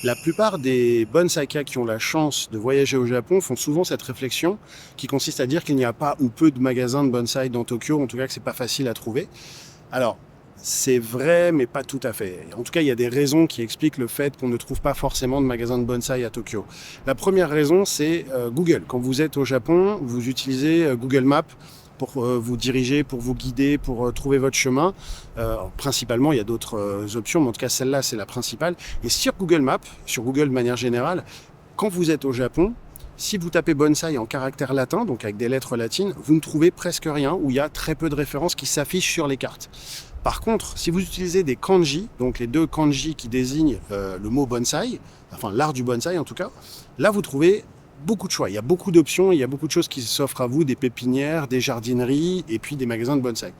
La plupart des bonsaïkas qui ont la chance de voyager au Japon font souvent cette réflexion qui consiste à dire qu'il n'y a pas ou peu de magasins de bonsaï dans Tokyo, en tout cas que c'est pas facile à trouver. Alors, c'est vrai, mais pas tout à fait. En tout cas, il y a des raisons qui expliquent le fait qu'on ne trouve pas forcément de magasins de bonsaï à Tokyo. La première raison, c'est Google. Quand vous êtes au Japon, vous utilisez Google Maps pour vous diriger, pour vous guider, pour trouver votre chemin. Principalement, il y a d'autres options, mais en tout cas, celle-là, c'est la principale. Et sur Google Maps, sur Google de manière générale, quand vous êtes au Japon, si vous tapez bonsaï en caractère latin, donc avec des lettres latines, vous ne trouvez presque rien, ou il y a très peu de références qui s'affichent sur les cartes. Par contre, si vous utilisez des kanji, donc les deux kanji qui désignent le mot bonsaï, enfin l'art du bonsaï en tout cas, là vous trouvez beaucoup de choix. Il y a beaucoup d'options, il y a beaucoup de choses qui s'offrent à vous, des pépinières, des jardineries et puis des magasins de bonsaï.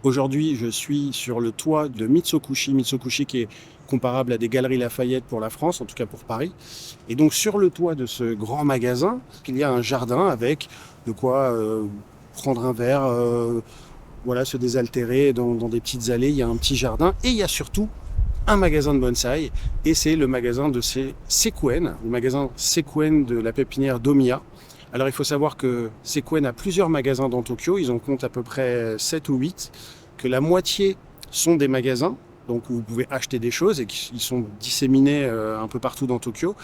Aujourd'hui, je suis sur le toit de Mitsukushi, Mitsukushi qui est comparable à des galeries Lafayette pour la France, en tout cas pour Paris. Et donc sur le toit de ce grand magasin, il y a un jardin avec de quoi prendre un verre, voilà, se désaltérer dans des petites allées. Il y a un petit jardin et il y a surtout un magasin de bonsaï et c'est le magasin de Sekuen, le magasin Sekuen de la pépinière d'Omiya. Alors il faut savoir que Sekuen a plusieurs magasins dans Tokyo, ils en comptent à peu près 7 ou 8, que la moitié sont des magasins, donc où vous pouvez acheter des choses et qui sont disséminés un peu partout dans Tokyo,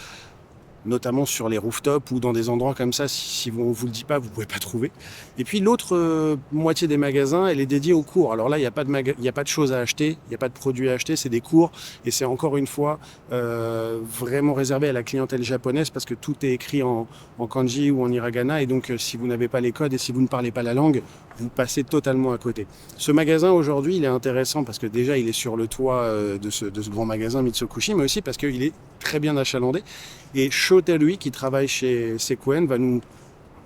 notamment sur les rooftops ou dans des endroits comme ça, si on vous le dit pas, vous pouvez pas trouver. Et puis l'autre moitié des magasins, elle est dédiée aux cours. Alors là, il n'y a pas de choses à acheter, il n'y a pas de produits à acheter, c'est des cours. Et c'est encore une fois vraiment réservé à la clientèle japonaise parce que tout est écrit en kanji ou en hiragana. Et donc, si vous n'avez pas les codes et si vous ne parlez pas la langue, vous passez totalement à côté. Ce magasin aujourd'hui, il est intéressant parce que déjà, il est sur le toit de ce grand magasin Mitsukushi, mais aussi parce qu'il est très bien achalandé. Et Shota, lui, qui travaille chez Sekuen, va nous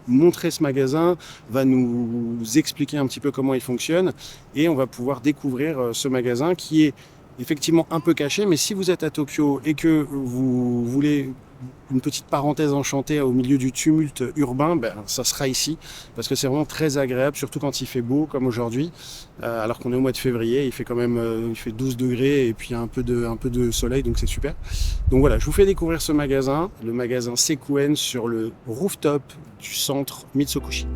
montrer ce magasin, va nous expliquer un petit peu comment il fonctionne et on va pouvoir découvrir ce magasin qui est effectivement un peu caché, mais si vous êtes à Tokyo et que vous voulez une petite parenthèse enchantée au milieu du tumulte urbain, ben, ça sera ici, parce que c'est vraiment très agréable, surtout quand il fait beau, comme aujourd'hui, alors qu'on est au mois de février, il fait quand même il fait 12 degrés et puis un peu de soleil, donc c'est super. Donc voilà, je vous fais découvrir ce magasin, le magasin Sekuen sur le rooftop du centre Mitsukushi.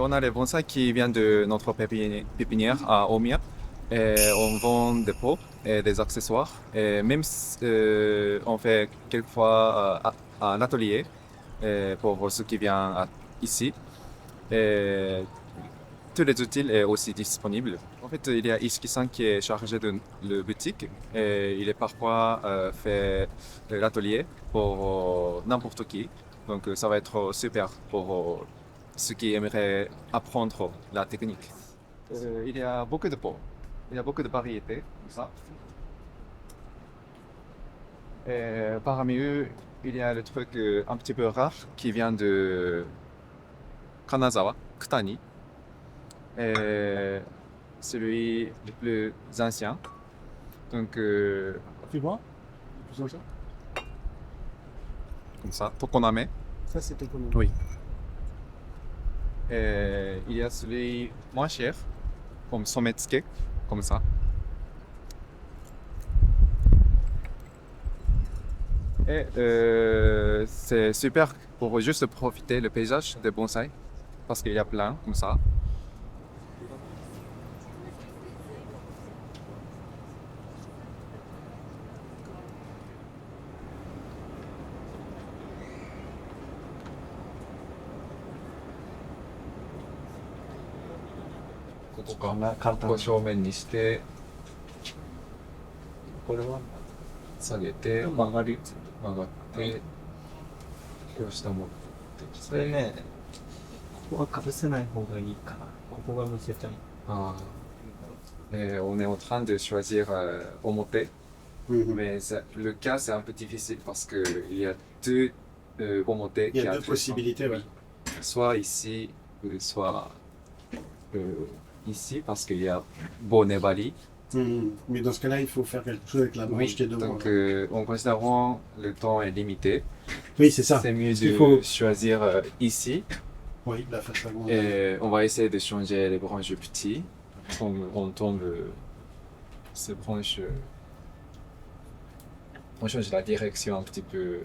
On a les bonsai qui viennent de notre pépinière à Omiya. Et on vend des pots et des accessoires. Et même on fait quelquefois un atelier pour ceux qui viennent ici. Et tous les outils sont aussi disponibles. En fait, il y a Ishiki-san qui est chargé de la boutique et il est parfois fait l'atelier pour n'importe qui. Donc ça va être super pour ceux qui aimeraient apprendre la technique. Il y a beaucoup de pots, il y a beaucoup de variétés, comme ça. Et parmi eux, il y a le truc un petit peu rare qui vient de Kanazawa, Kutani. Et celui le plus ancien. Donc, Fais-moi, comme ça, Tokoname. ça c'était comment? Oui. Et il y a celui moins cher, comme Sometsuke, comme ça. Et c'est super pour juste profiter le paysage des bonsaïs, parce qu'il y a plein, comme ça. ここか。こんな簡単ここ正面にして、これは下げて、曲がる。曲がって、こう下持ってきて。それね、ここはかぶせない方がいいかな。ここがむせちゃう。Ah. Et on est en train de choisir au monté. Mhm. Mais le cas, c'est un peu difficile parce qu'il y a deux au monté. Il y a deux possibilités, ouais. Soit ici, soit ici, parce qu'il y a Bonnet-Bali. Mais dans ce cas-là, il faut faire quelque chose avec la branche qui est devant. Donc, en considérant le temps est limité, Oui, c'est ça. c'est mieux Il de faut- choisir ici. Oui, la face avant. Et on va essayer de changer les branches petits. On tombe ces branches. On change la direction un petit peu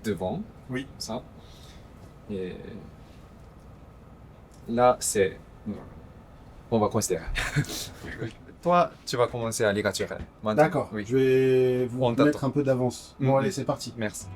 devant. Oui. Ça. Et là, c'est. On va considérer. Toi, tu vas commencer à ligature. Maintenant. D'accord, Oui. je vais vous On mettre t'attend. un peu d'avance. Bon, Mhm. allez, c'est parti. Merci.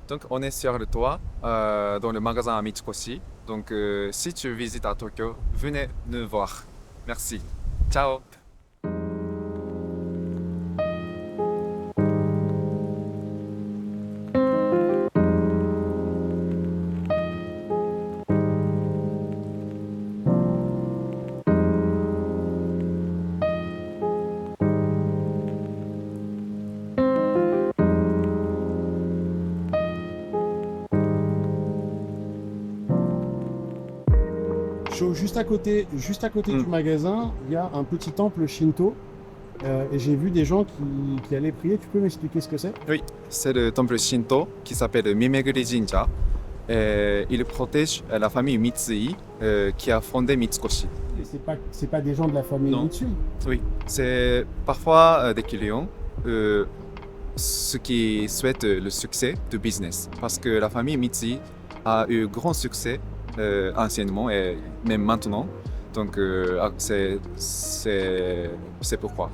Donc, on est sur le toit, dans le magasin à Michikoshi. Donc, si tu visites à Tokyo, venez nous voir. Merci. Ciao. Juste à côté Mm. du magasin, il y a un petit temple Shinto. Et j'ai vu des gens qui allaient prier. Tu peux m'expliquer ce que c'est? Oui, c'est le temple Shinto qui s'appelle Mimeguri Jinja. Et il protège la famille Mitsui qui a fondé Mitsukoshi. Et c'est pas des gens de la famille Non. Mitsui. Oui, c'est parfois des clients ceux qui souhaitent le succès du business. Parce que la famille Mitsui a eu grand succès anciennement et même maintenant. Donc c'est pourquoi.